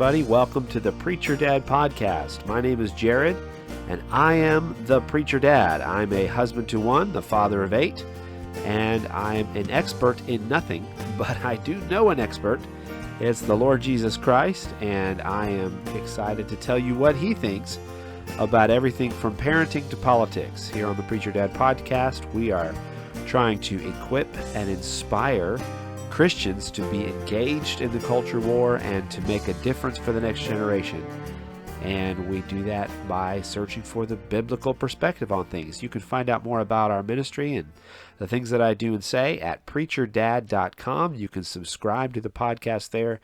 everybody. Welcome to the Preacher Dad Podcast. My name is Jared, and I am the Preacher Dad. I'm a husband to one, the father of 8, and I'm an expert in nothing, but I do know an expert. It's the Lord Jesus Christ, and I am excited to tell you what He thinks about everything from parenting to politics. Here on the Preacher Dad Podcast, we are trying to equip and inspire Christians to be engaged in the culture war and to make a difference for the next generation. And we do that by searching for the biblical perspective on things. You can find out more about our ministry and the things that I do and say at preacherdad.com. You can subscribe to the podcast there.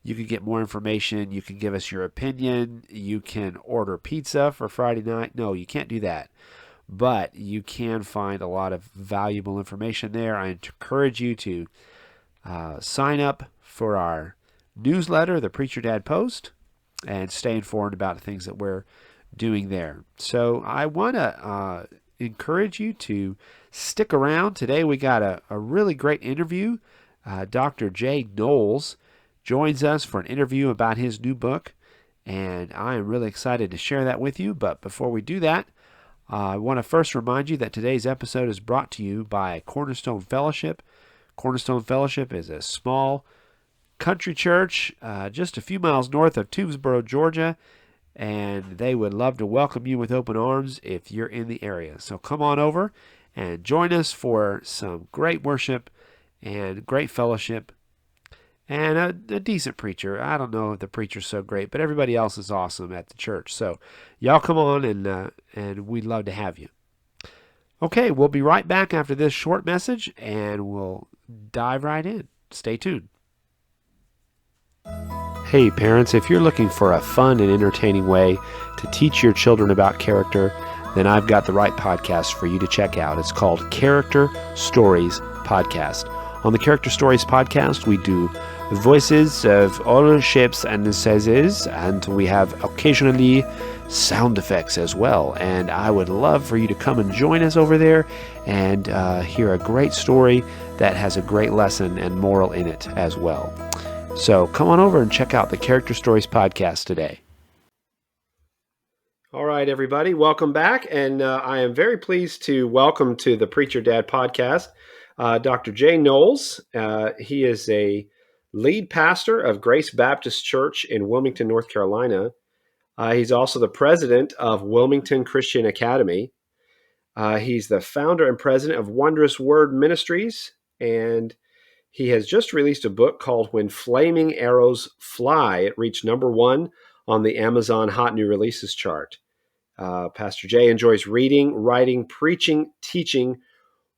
You can get more information. You can give us your opinion. You can order pizza for Friday night. No, you can't do that. But you can find a lot of valuable information there. I encourage you to sign up for our newsletter, the Preacher Dad Post, and stay informed about the things that we're doing there. So I want to encourage you to stick around. Today we got a really great interview. Dr. Knolls joins us for an interview about his new book, and I am really excited to share that with you. But before we do that, I want to first remind you that today's episode is brought to you by Cornerstone Fellowship. Cornerstone Fellowship is a small country church just a few miles north of Toomsboro, Georgia, and they would love to welcome you with open arms if you're in the area. So come on over and join us for some great worship and great fellowship and a decent preacher. I don't know if the preacher's so great, but everybody else is awesome at the church. So y'all come on, and we'd love to have you. Okay, we'll be right back after this short message, and we'll dive right in. Stay tuned. Hey parents, if you're looking for a fun and entertaining way to teach your children about character, then I've got the right podcast for you to check out. It's called Character Stories Podcast. On the Character Stories Podcast, we do voices of all shapes and sizes, and we have occasionally sound effects as well. And I would love for you to come and join us over there and hear a great story that has a great lesson and moral in it as well. So come on over and check out the Character Stories Podcast today. All right, everybody, welcome back. And I am very pleased to welcome to the Preacher Dad Podcast Dr. Knolls. He is a lead pastor of Grace Baptist Church in Wilmington, North Carolina. He's also the president of Wilmington Christian Academy. He's the founder and president of Wondrous Word Ministries, and he has just released a book called When Flaming Arrows Fly. It reached number 1 on the Amazon Hot New Releases chart. Pastor Jay enjoys reading, writing, preaching, teaching,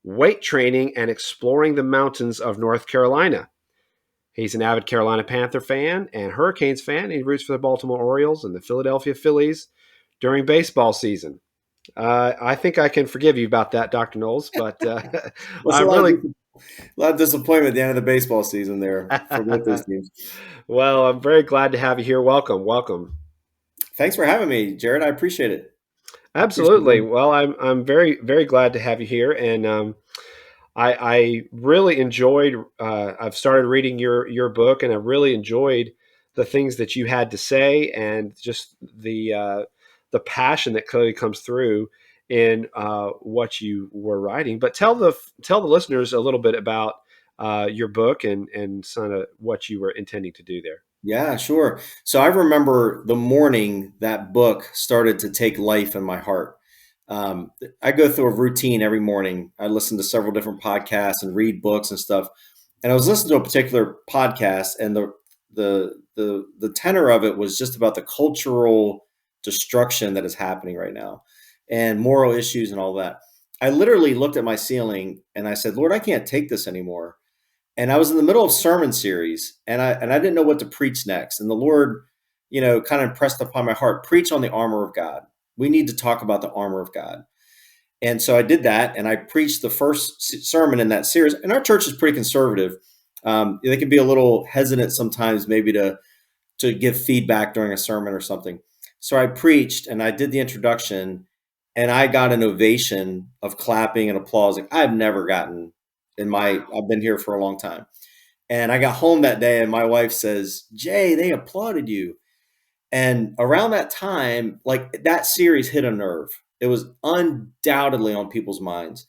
weight training, and exploring the mountains of North Carolina. He's an avid Carolina Panther fan and Hurricanes fan. He roots for the Baltimore Orioles and the Philadelphia Phillies during baseball season. I think I can forgive you about that, Dr. Knolls, but I'm really... A lot of disappointment at the end of the baseball season there for both those teams. Well, I'm very glad to have you here. Welcome. Thanks for having me, Jared. I appreciate it. Absolutely. Well, I'm very, very glad to have you here, and I really enjoyed. I've started reading your book, and I really enjoyed the things that you had to say, and just the passion that clearly comes through in what you were writing. But tell the listeners a little bit about your book and sort of what you were intending to do there. Yeah, sure. So I remember the morning that book started to take life in my heart. I go through a routine every morning. I listen to several different podcasts and read books and stuff. And I was listening to a particular podcast, and the tenor of it was just about the cultural destruction that is happening right now and moral issues and all that. I literally looked at my ceiling and I said, Lord, I can't take this anymore. And I was in the middle of sermon series, and I didn't know what to preach next. And the Lord, kind of impressed upon my heart, preach on the armor of God. We need to talk about the armor of God. And so I did that, and I preached the first sermon in that series. And our church is pretty conservative. They can be a little hesitant sometimes, maybe to give feedback during a sermon or something. So I preached, and I did the introduction, and I got an ovation of clapping and applause like I've never gotten I've been here for a long time. And I got home that day, and my wife says, Jay, they applauded you. And around that time, like that series hit a nerve. It was undoubtedly on people's minds.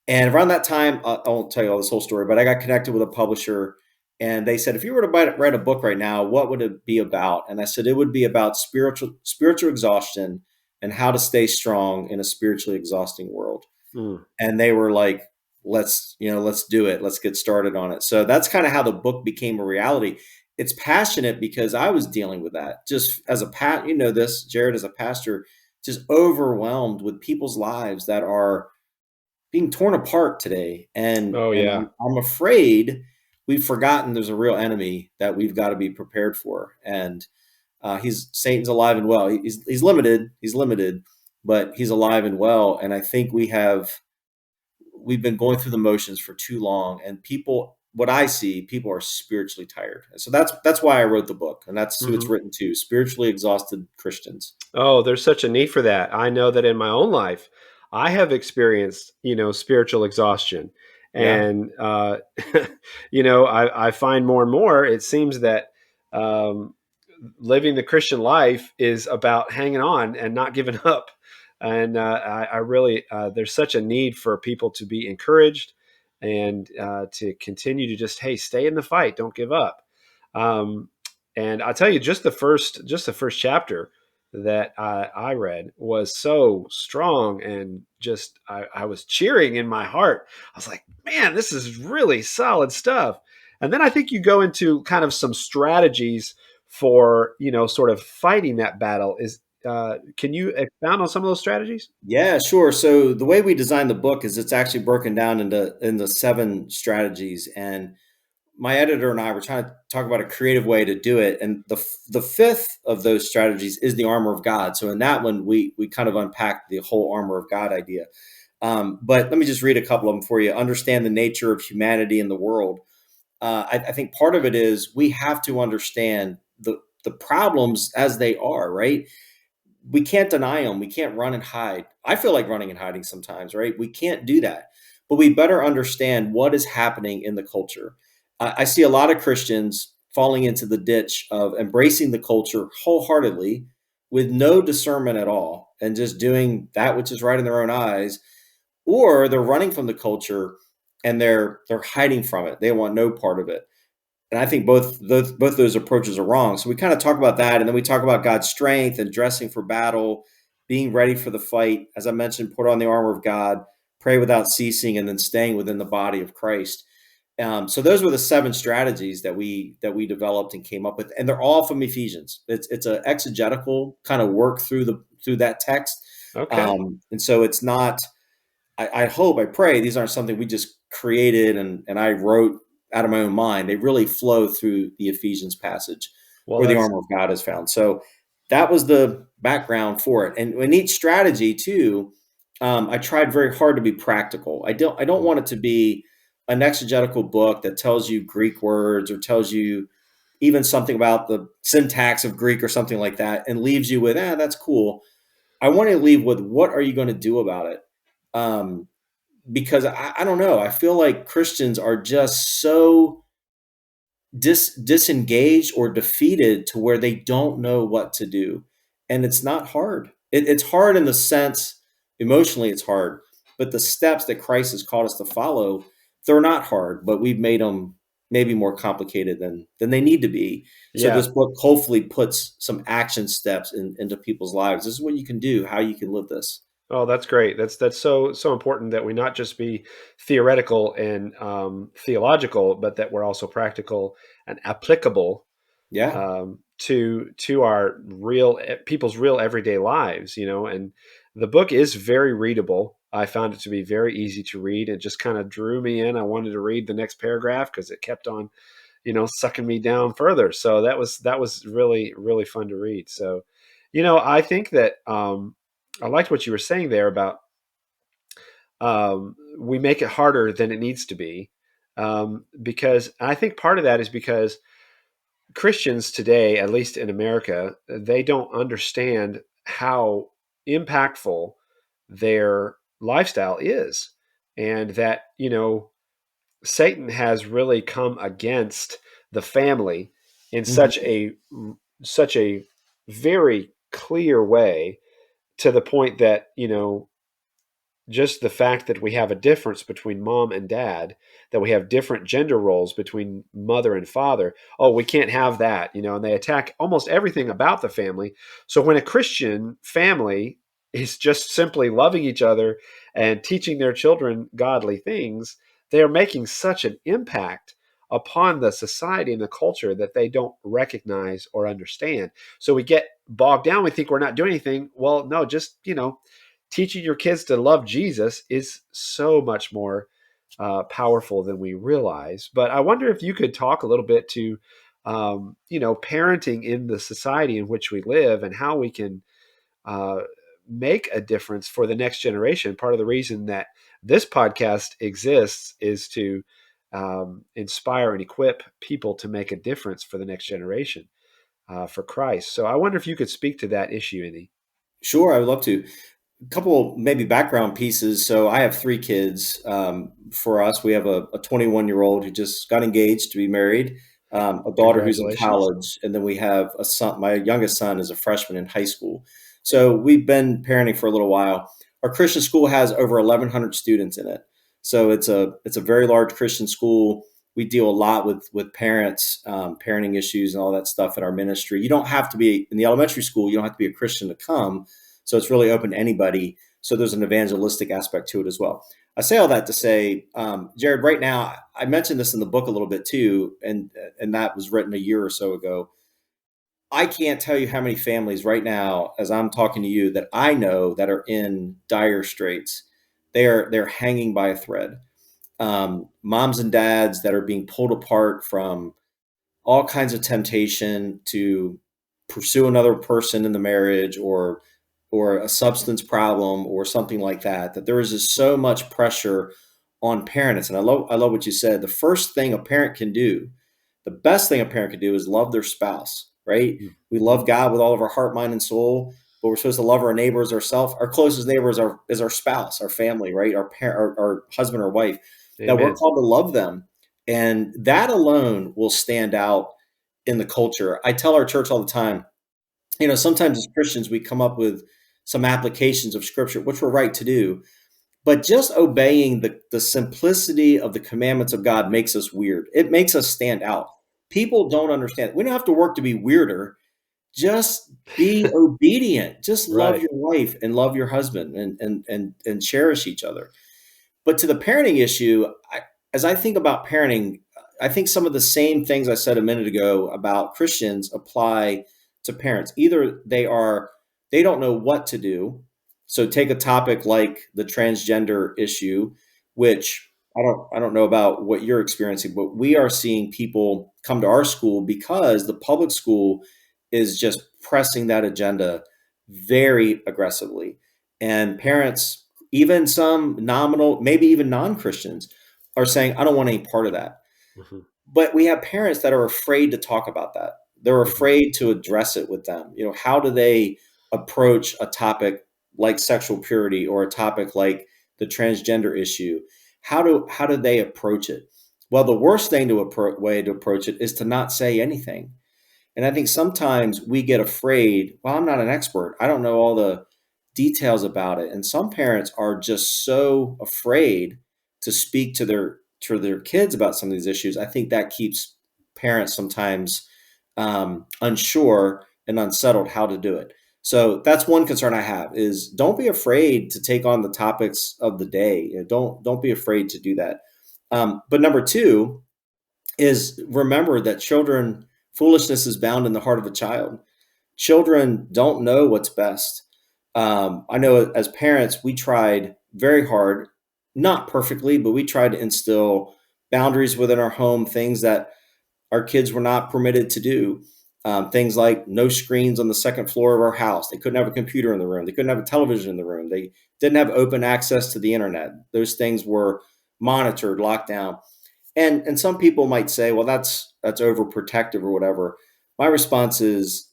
And around that time, I won't tell you all this whole story, but I got connected with a publisher, and they said, if you were to write a book right now, what would it be about? And I said, it would be about spiritual exhaustion and how to stay strong in a spiritually exhausting world. Mm. And they were like, let's do it. Let's get started on it. So that's kind of how the book became a reality. It's passionate because I was dealing with that just as this, Jared, as a pastor, just overwhelmed with people's lives that are being torn apart today. And Oh, and yeah. I'm afraid we've forgotten there's a real enemy that we've got to be prepared for. And Satan's alive and well. He's limited, but he's alive and well. And I think we've been going through the motions for too long. And what I see, people are spiritually tired. And so that's why I wrote the book, and that's who it's Mhm. written to: spiritually exhausted Christians. Oh, there's such a need for that. I know that in my own life, I have experienced, spiritual exhaustion. Yeah. And, I find more and more, it seems that um, living the Christian life is about hanging on and not giving up. And I really, there's such a need for people to be encouraged and to continue to just, hey, stay in the fight, don't give up. Um, and I'll tell you, just the first chapter that I read was so strong, and just I was cheering in my heart. I was like, man, this is really solid stuff. And then I think you go into kind of some strategies for sort of fighting that battle. Can you expound on some of those strategies? Yeah, sure. So the way we designed the book is it's actually broken down into 7 strategies, and my editor and I were trying to talk about a creative way to do it. And the fifth of those strategies is the armor of God. So in that one, we kind of unpacked the whole armor of God idea. But let me just read a couple of them for you. Understand the nature of humanity in the world. I think part of it is we have to understand the problems as they are, right? We can't deny them. We can't run and hide. I feel like running and hiding sometimes, right? We can't do that. But we better understand what is happening in the culture. I see a lot of Christians falling into the ditch of embracing the culture wholeheartedly with no discernment at all and just doing that which is right in their own eyes, or they're running from the culture and they're hiding from it. They want no part of it. And I think both those approaches are wrong. So we kind of talk about that, and then we talk about God's strength and dressing for battle, being ready for the fight. As I mentioned, put on the armor of God, pray without ceasing, and then staying within the body of Christ. So those were the 7 strategies that we developed and came up with, and they're all from Ephesians. It's an exegetical kind of work through that text, Okay. and so it's not. I hope, I pray these aren't something we just created and I wrote out of my own mind. They really flow through the Ephesians passage Well, where the that's armor of God is found. So that was the background for it. And in each strategy too, I tried very hard to be practical. I don't want it to be an exegetical book that tells you Greek words or tells you even something about the syntax of Greek or something like that and leaves you with, that's cool. I want to leave with, what are you going to do about it? Um, because I don't know. I feel like Christians are just so disengaged or defeated to where they don't know what to do. And it's not hard. It's hard in the sense, emotionally, it's hard. But the steps that Christ has called us to follow, they're not hard, but we've made them maybe more complicated than they need to be. So yeah. this book hopefully puts some action steps into people's lives. This is what you can do, how you can live this. Oh, that's great. That's so important that we not just be theoretical and theological, but that we're also practical and applicable Yeah. to our people's real everyday lives. And the book is very readable. I found it to be very easy to read. It just kind of drew me in. I wanted to read the next paragraph because it kept on, sucking me down further. So that was really really fun to read. So, I think that I liked what you were saying there about we make it harder than it needs to be, because I think part of that is because Christians today, at least in America, they don't understand how impactful their lifestyle is, and that Satan has really come against the family in Mhm. such a very clear way, to the point that, just the fact that we have a difference between mom and dad, that we have different gender roles between mother and father. Oh, we can't have that, and they attack almost everything about the family. So when a Christian family is just simply loving each other and teaching their children godly things, they are making such an impact upon the society and the culture that they don't recognize or understand. So we get bogged down. We think we're not doing anything. Well, no, just, teaching your kids to love Jesus is so much more powerful than we realize. But I wonder if you could talk a little bit to, parenting in the society in which we live and how we can uh, make a difference for the next generation. Part of the reason that this podcast exists is to inspire and equip people to make a difference for the next generation, for Christ. So I wonder if you could speak to that issue, Andy. Sure, I would love to. Couple maybe background pieces. So I have three kids. For us, we have a 21-year-old who just got engaged to be married, a daughter who's in Congratulations. college, and then we have a son. My youngest son is a freshman in high school. So we've been parenting for a little while. Our Christian school has over 1,100 students in it. So it's a very large Christian school. We deal a lot with parents, parenting issues, and all that stuff in our ministry. You don't have to be in the elementary school. You don't have to be a Christian to come. So it's really open to anybody. So there's an evangelistic aspect to it as well. I say all that to say, Jared, right now, I mentioned this in the book a little bit too, and that was written a year or so ago. I can't tell you how many families right now, as I'm talking to you, that I know that are in dire straits. They're hanging by a thread. Moms and dads that are being pulled apart from all kinds of temptation to pursue another person in the marriage, or a substance problem or something like that, that there is just so much pressure on parents. And I love what you said. The first thing a parent can do, the best thing a parent can do, is love their spouse, right? We love God with all of our heart, mind, and soul, but we're supposed to love our neighbors ourselves. Our closest neighbors is our spouse, our family, right? Our parent, our husband or wife. That we're Amen. called to love them, and that alone will stand out in the culture. I tell our church all the time, sometimes as Christians, we come up with some applications of scripture, which we're right to do, but just obeying the simplicity of the commandments of God makes us weird. It makes us stand out. People don't understand. We don't have to work to be weirder. Just be obedient. Just love Right. your wife and love your husband, and cherish each other. But to the parenting issue, as I think about parenting, I think some of the same things I said a minute ago about Christians apply to parents. Either they don't know what to do. So take a topic like the transgender issue, which I don't know about what you're experiencing, but we are seeing people come to our school because the public school is just pressing that agenda very aggressively. And parents, even some nominal, maybe even non-Christians, are saying, I don't want any part of that. Mhm. But we have parents that are afraid to talk about that. They're Mhm. afraid to address it with them. How do they approach a topic like sexual purity, or a topic like the transgender issue? How do they approach it? Well, the worst way to approach it is to not say anything. And I think sometimes we get afraid. Well, I'm not an expert. I don't know all the details about it. And some parents are just so afraid to speak to their kids about some of these issues. I think that keeps parents sometimes unsure and unsettled how to do it. So that's one concern I have: is don't be afraid to take on the topics of the day. Don't be afraid to do that. But number two is, remember that foolishness is bound in the heart of a child. Children don't know what's best. I know as parents, we tried very hard, not perfectly, but we tried to instill boundaries within our home, things that our kids were not permitted to do. Things like no screens on the second floor of our house. They couldn't have a computer in the room. They couldn't have a television in the room. They didn't have open access to the internet. Those things were monitored, locked down. And some people might say, well, that's overprotective or whatever. My response is,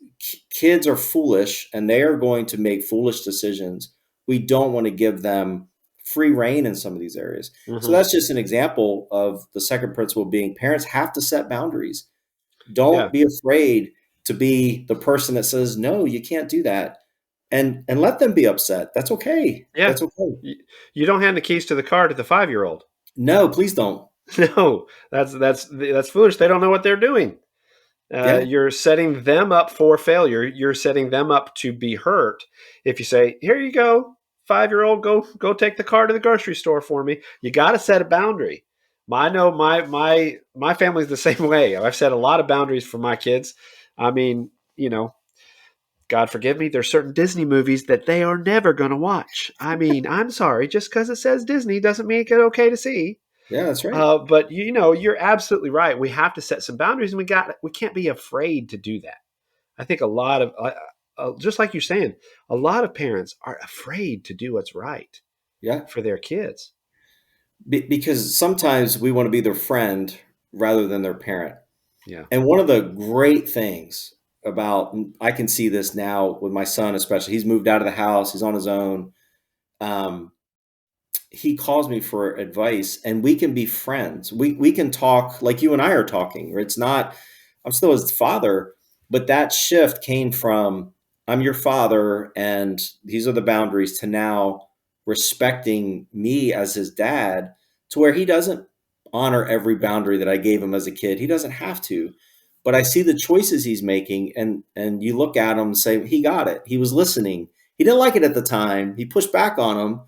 kids are foolish and they are going to make foolish decisions. We don't want to give them free reign in some of these areas. So Mhm. that's just an example of the second principle being, parents have to set boundaries. Yeah. Don't be afraid to be the person that says, no, you can't do that. And let them be upset. That's okay. Yeah. That's okay. You don't hand the keys to the car to the 5-year-old. No, please don't. No, that's foolish. They don't know what they're doing. Yeah. You're setting them up for failure. You're setting them up to be hurt. If you say, "Here you go, 5-year-old, go take the car to the grocery store for me," you got to set a boundary. I know my family's the same way. I've set a lot of boundaries for my kids. I mean, God forgive me, there's certain Disney movies that they are never going to watch. I mean, I'm sorry, just because it says Disney doesn't make it okay to see. Yeah, that's right. But you're absolutely right. We have to set some boundaries, and we can't be afraid to do that. I think a lot of just like you're saying, a lot of parents are afraid to do what's right Yeah. for their kids. Because sometimes we want to be their friend rather than their parent. Yeah, And one of the great things about, I can see this now with my son, especially, he's moved out of the house, he's on his own. Um, he calls me for advice and we can be friends. We can talk like you and I are talking, or it's not, I'm still his father, but that shift came from, I'm your father and these are the boundaries, to now respecting me as his dad, to where he doesn't honor every boundary that I gave him as a kid. He doesn't have to, but I see the choices he's making, and you look at him and say, he got it. He was listening. He didn't like it at the time. He pushed back on him,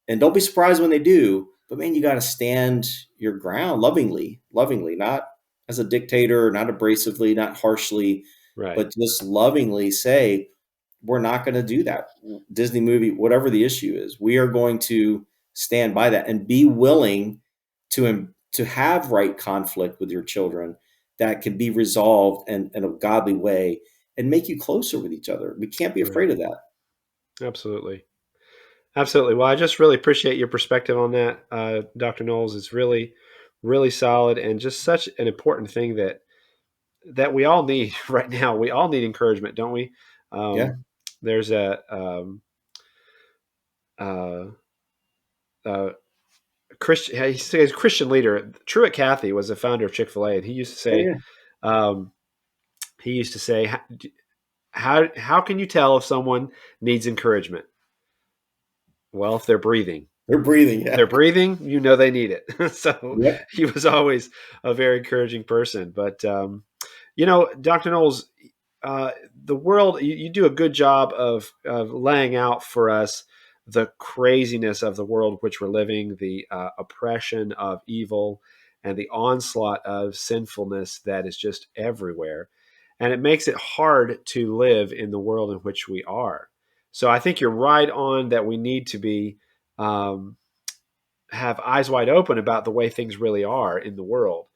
and don't be surprised when they do. But man, you got to stand your ground lovingly, not as a dictator, not abrasively, not harshly, right, but just lovingly say, we're not going to do that. Disney movie, whatever the issue is, we are going to stand by that and be willing to have right conflict with your children that can be resolved in a godly way and make you closer with each other. We can't be right. afraid of that. Absolutely. Absolutely. Well, I just really appreciate your perspective on that, Dr. Knowles. It's really, really solid and just such an important thing that we all need right now. We all need encouragement, don't we? Yeah. There's uh, a Christian, he says Christian leader. Truett Cathy was the founder of Chick-fil-A, and he used to Yeah. say, Yeah. um, how can you tell if someone needs encouragement? Well, if they're breathing. They're breathing. If Yeah. they're breathing, they need it. So Yep. he was always a very encouraging person. But Dr. Knowles, uh, the world, you do a good job of laying out for us the craziness of the world in which we're living, the oppression of evil, and the onslaught of sinfulness that is just everywhere. And it makes it hard to live in the world in which we are. So I think you're right on that we need to be um, have eyes wide open about the way things really are in the world.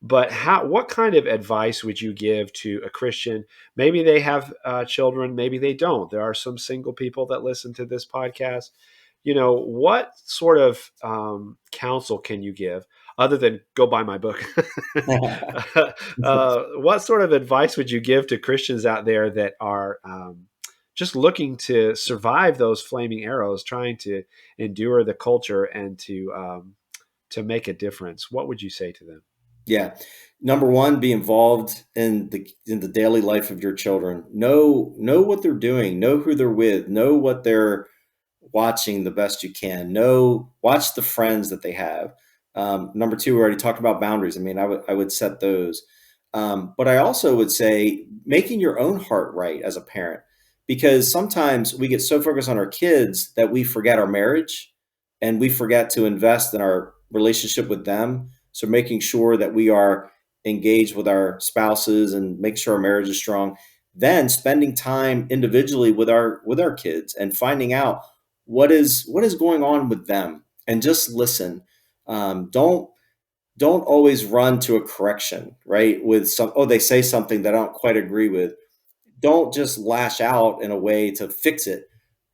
But what kind of advice would you give to a Christian? Maybe they have children, maybe they don't. There are some single people that listen to this podcast. What sort of counsel can you give other than go buy my book? What sort of advice would you give to Christians out there that are just looking to survive those flaming arrows, trying to endure the culture and to make a difference? What would you say to them? Yeah. Number one, be involved in the daily life of your children. Know what they're doing. Know who they're with. Know what they're watching the best you can. Watch the friends that they have. Number two, we already talked about boundaries. I mean, I would set those. But I also would say making your own heart right as a parent, because sometimes we get so focused on our kids that we forget our marriage and we forget to invest in our relationship with them. So making sure that we are engaged with our spouses and make sure our marriage is strong. Then spending time individually with our kids and finding out what is going on with them, and just listen. Don't always run to a correction, right? With some, oh, they say something that I don't quite agree with. Don't just lash out in a way to fix it.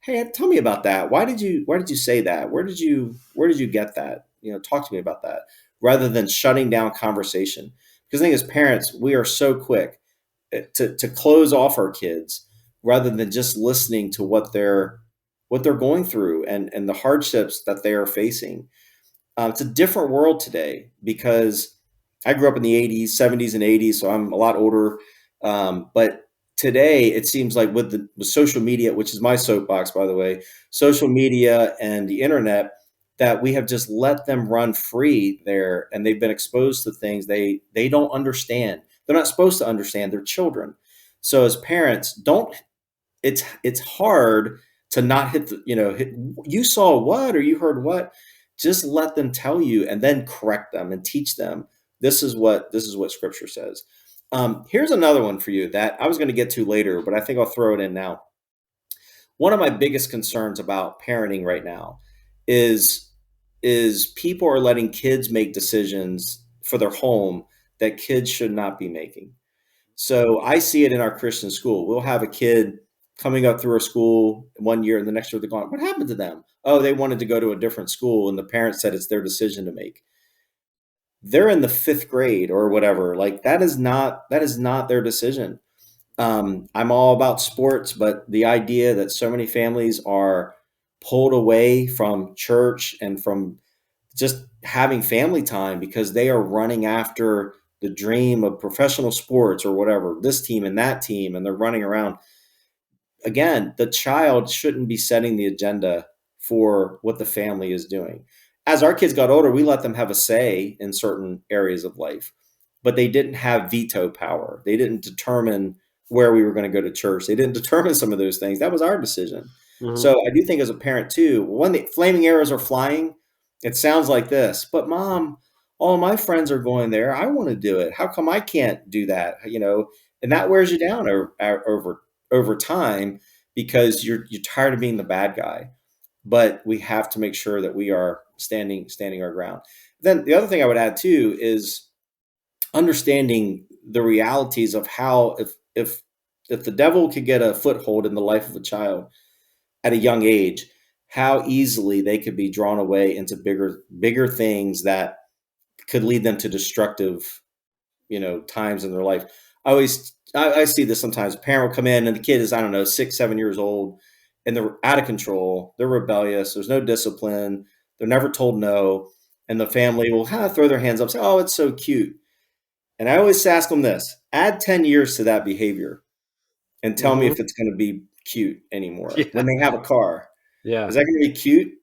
Hey, tell me about that. Why did you say that? Where did you get that? Talk to me about that, rather than shutting down conversation. Because I think as parents, we are so quick to close off our kids rather than just listening to what they're going through, and the hardships that they are facing. It's a different world today because I grew up in the 80s, 70s, and 80s, so I'm a lot older. But today it seems like with social media, which is my soapbox, by the way, social media and the internet, that we have just let them run free there, and they've been exposed to things they don't understand. They're not supposed to understand. They're children. So as parents, don't it's hard to not hit the, you saw what or you heard what. Just let them tell you and then correct them and teach them this is what scripture says. Here's another one for you that I was going to get to later, but I think I'll throw it in now. One of my biggest concerns about parenting right now is is people are letting kids make decisions for their home that kids should not be making. So I see it in our Christian school. We'll have a kid coming up through our school one year, and the next year they're going, "What happened to them?" Oh, they wanted to go to a different school, and the parents said it's their decision to make. They're in the fifth grade or whatever. Like that is not their decision. I'm all about sports, but the idea that so many families are pulled away from church and from just having family time because they are running after the dream of professional sports or whatever, this team and that team, and they're running around. Again, the child shouldn't be setting the agenda for what the family is doing. As our kids got older, we let them have a say in certain areas of life, but they didn't have veto power. They didn't determine where we were going to go to church. They didn't determine some of those things. That was our decision. Mhm. So I do think as a parent too, when the flaming arrows are flying, it sounds like this, but mom, all my friends are going there. I want to do it. How come I can't do that? And that wears you down over time because you're tired of being the bad guy. But we have to make sure that we are standing our ground. Then the other thing I would add too is understanding the realities of how if the devil could get a foothold in the life of a child at a young age, how easily they could be drawn away into bigger things that could lead them to destructive times in their life. I see this sometimes. A parent will come in and the kid is, I don't know, 6, 7 years old, and they're out of control. They're rebellious. There's no discipline. They're never told no, and the family will kind of throw their hands up, say, "Oh, it's so cute." And I always ask them this: add 10 years to that behavior, and tell me Mhm. if it's going to be cute anymore. Yeah. When they have a car, Yeah. is that going to be cute?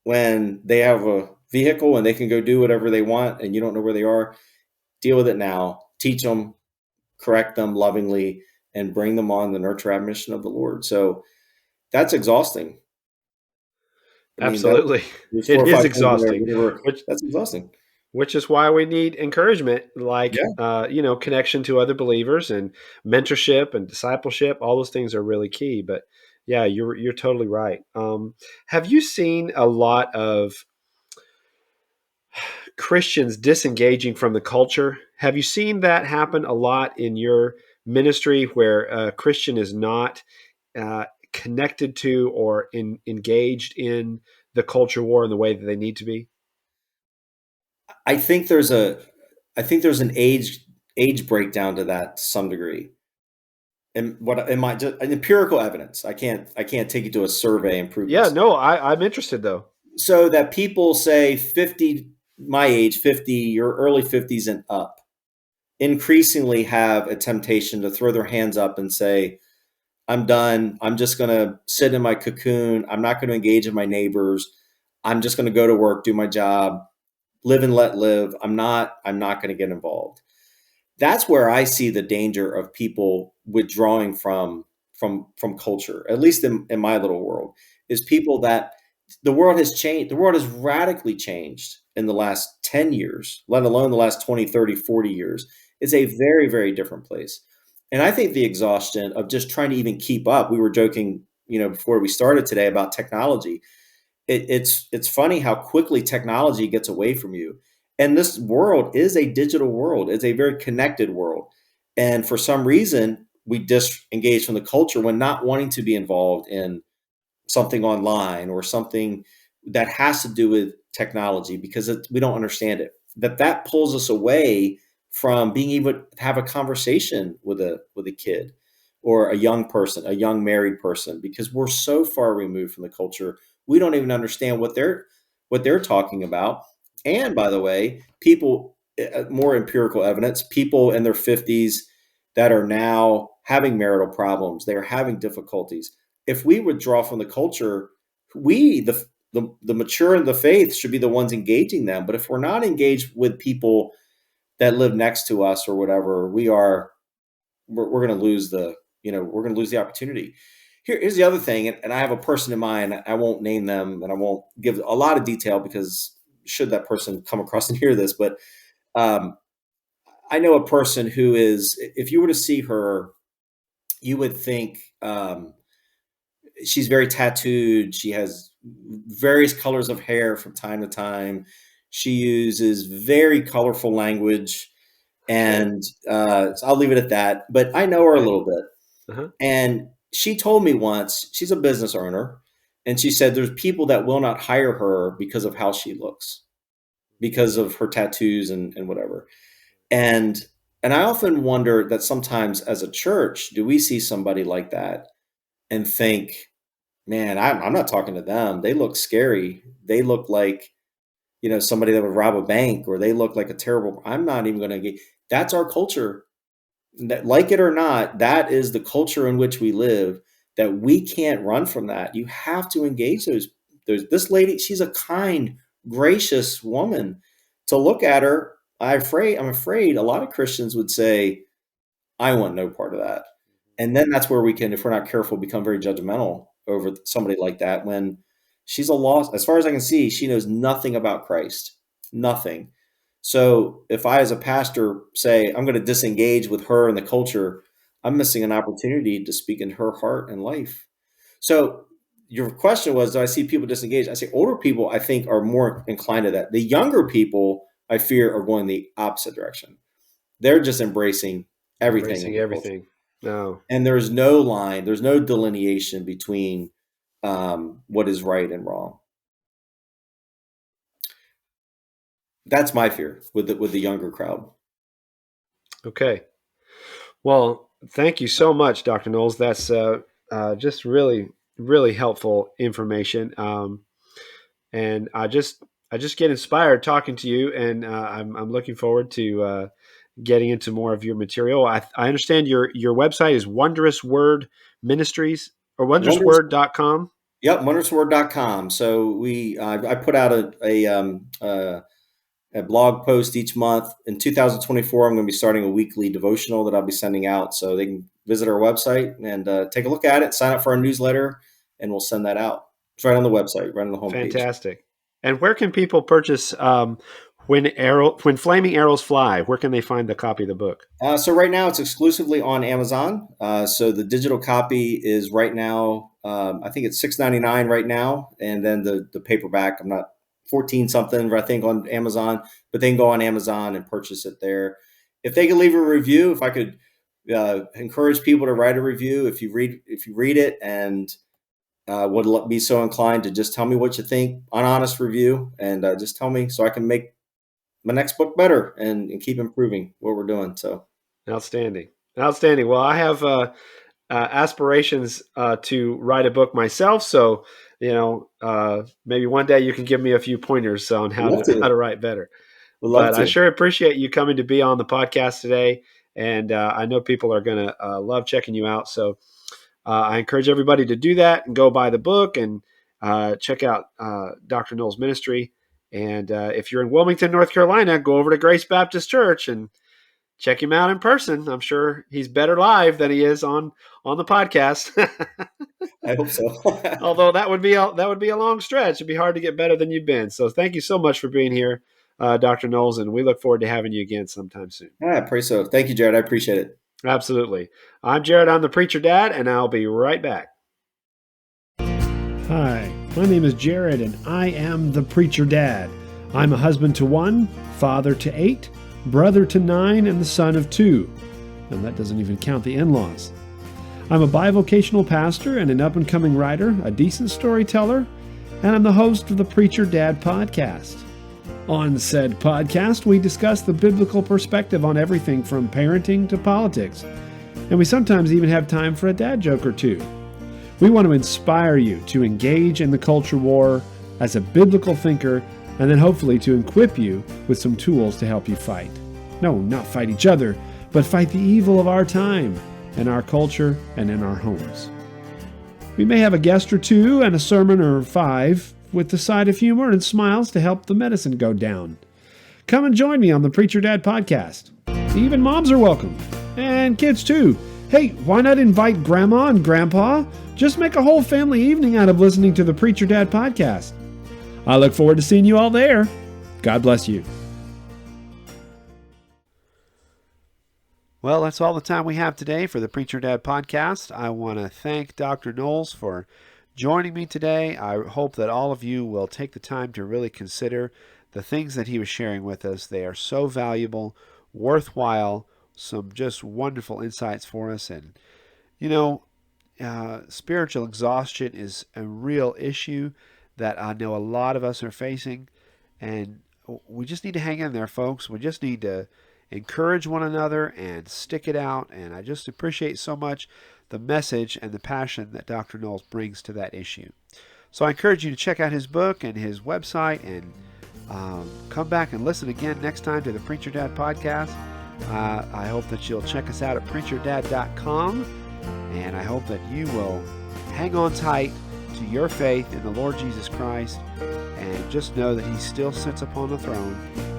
When they have a vehicle and they can go do whatever they want, and you don't know where they are, deal with it now. Teach them, correct them lovingly, and bring them on the nurture admission of the Lord. So that's exhausting. I mean, Absolutely. there's four It or is five things in there, exhausting, whatever. which That's exhausting. which is why we need encouragement, like Yeah. connection to other believers and mentorship and discipleship. All those things are really key. But yeah, you're totally right. Have you seen a lot of Christians disengaging from the culture? Have you seen that happen a lot in your ministry, where a Christian is not connected to or engaged in the culture war in the way that they need to be? I think there's a I think there's an age breakdown to that to some degree. And what in my just an empirical evidence. I can't take you to a survey and prove Yeah, this. no, I'm interested though. So that people say 50, my age, 50 or early 50s and up, increasingly have a temptation to throw their hands up and say, I'm done. I'm just going to sit in my cocoon. I'm not going to engage with my neighbors. I'm just going to go to work, do my job, live and let live. I'm not going to get involved. That's where I see the danger of people withdrawing from culture, at least in my little world, is people that the world has changed. The world has radically changed in the last 10 years, let alone the last 20, 30, 40 years. It's a very, very different place. And I think the exhaustion of just trying to even keep up, we were joking, before we started today about technology. It's funny how quickly technology gets away from you. And this world is a digital world. It's a very connected world. And for some reason, we disengage from the culture when not wanting to be involved in something online or something that has to do with technology because we don't understand it. That pulls us away from being able to have a conversation with a kid or a young person, a young married person, because we're so far removed from the culture, we don't even understand what they're talking about. And by the way, people, more empirical evidence, people in their 50s, that are now having marital problems. They are having difficulties. If we withdraw from the culture, we, the mature in the faith, should be the ones engaging them. But if we're not engaged with people that live next to us or whatever, we're going to lose we're going to lose the opportunity. Here's the other thing, and I have a person in mind. I won't name them, and I won't give a lot of detail because should that person come across and hear this, but I know a person who is, if you were to see her, you would think she's very tattooed. She has various colors of hair from time to time. She uses very colorful language, and so I'll leave it at that. But I know her a little bit. Uh-huh. And she told me once, she's a business owner, and she said there's people that will not hire her because of how she looks, because of her tattoos and whatever. And I often wonder that sometimes as a church, do we see somebody like that and think, man, I'm not talking to them. They look scary. They look like, somebody that would rob a bank, or they look like a terrible, I'm not even going to get, that's our culture. That, like it or not, that is the culture in which we live, that we can't run from that. You have to engage this lady. She's a kind, gracious woman. To look at her, I'm afraid a lot of Christians would say, I want no part of that. And then that's where we can, if we're not careful, become very judgmental over somebody like that, when she's a lost, as far as I can see, she knows nothing about Christ, nothing. So if I, as a pastor, say I'm going to disengage with her and the culture, I'm missing an opportunity to speak in her heart and life. So your question was, do I see people disengage? I say older people, I think, are more inclined to that. The younger people, I fear, are going the opposite direction. They're just embracing everything. No. And there's no line, there's no delineation between what is right and wrong. That's my fear with the younger crowd. Okay. Well, thank you so much, Dr. Knolls. That's just really, really helpful information. And I just get inspired talking to you, and I'm looking forward to getting into more of your material. I understand your website is Wondrous Word Ministries, or wondrousword.com. Yep, wondrousword.com. So I put out a blog post each month. In 2024, I'm going to be starting a weekly devotional that I'll be sending out. So they can visit our website and take a look at it, sign up for our newsletter, and we'll send that out. It's right on the website, right on the homepage. Fantastic. And where can people purchase When Flaming Arrows Fly? Where can they find the copy of the book? So right now it's exclusively on Amazon. So the digital copy is right now, I think it's $6.99 right now. And then the paperback, I'm not 14 something, I think, on Amazon, but they can go on Amazon and purchase it there. If they could leave a review, if I could encourage people to write a review, if you read it and would be so inclined to just tell me what you think, an honest review, and just tell me so I can make my next book better and keep improving what we're doing. So outstanding. Well, I have aspirations to write a book myself. So, maybe one day you can give me a few pointers on how to write better. But I sure appreciate you coming to be on the podcast today. And I know people are going to love checking you out. So I encourage everybody to do that and go buy the book and check out Dr. Knolls' ministry. And if you're in Wilmington, North Carolina, go over to Grace Baptist Church and check him out in person. I'm sure he's better live than he is on the podcast. I hope so. Although that would be a long stretch. It'd be hard to get better than you've been. So thank you so much for being here, Dr. Knolls, and we look forward to having you again sometime soon. I pray so. Thank you, Jared. I appreciate it. Absolutely. I'm Jared. I'm the Preacher Dad, and I'll be right back. Hi, my name is Jared, and I am the Preacher Dad. I'm a husband to 1, father to 8, brother to 9, and the son of 2. And that doesn't even count the in-laws. I'm a bivocational pastor and an up-and-coming writer, a decent storyteller, and I'm the host of the Preacher Dad podcast. On said podcast, we discuss the biblical perspective on everything from parenting to politics, and we sometimes even have time for a dad joke or two. We want to inspire you to engage in the culture war as a biblical thinker, and then hopefully to equip you with some tools to help you fight. No, not fight each other, but fight the evil of our time, in our culture, and in our homes. We may have a guest or two and a sermon or 5 with the side of humor and smiles to help the medicine go down. Come and join me on the Preacher Dad podcast. Even moms are welcome, and kids too. Hey, why not invite Grandma and Grandpa? Just make a whole family evening out of listening to the Preacher Dad podcast. I look forward to seeing you all there. God bless you. Well, that's all the time we have today for the Preacher Dad podcast. I want to thank Dr. Knolls for joining me today. I hope that all of you will take the time to really consider the things that he was sharing with us. They are so valuable, worthwhile, some just wonderful insights for us. And, spiritual exhaustion is a real issue that I know a lot of us are facing. And we just need to hang in there, folks. We just need to encourage one another and stick it out. And I just appreciate so much the message and the passion that Dr. Knolls brings to that issue. So I encourage you to check out his book and his website, and come back and listen again next time to the Preacher Dad podcast. I hope that you'll check us out at preacherdad.com, and I hope that you will hang on tight to your faith in the Lord Jesus Christ, and just know that he still sits upon the throne.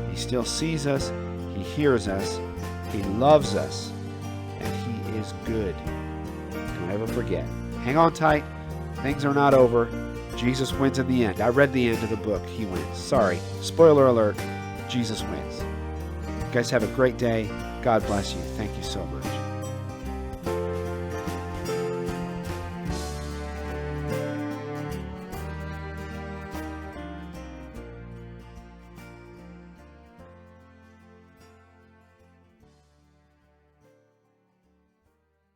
He still sees us, he hears us, he loves us, and he is good. Don't ever forget. Hang on tight. Things are not over. Jesus wins in the end. I read the end of the book. He wins. Sorry. Spoiler alert. Jesus wins. You guys have a great day. God bless you. Thank you so much.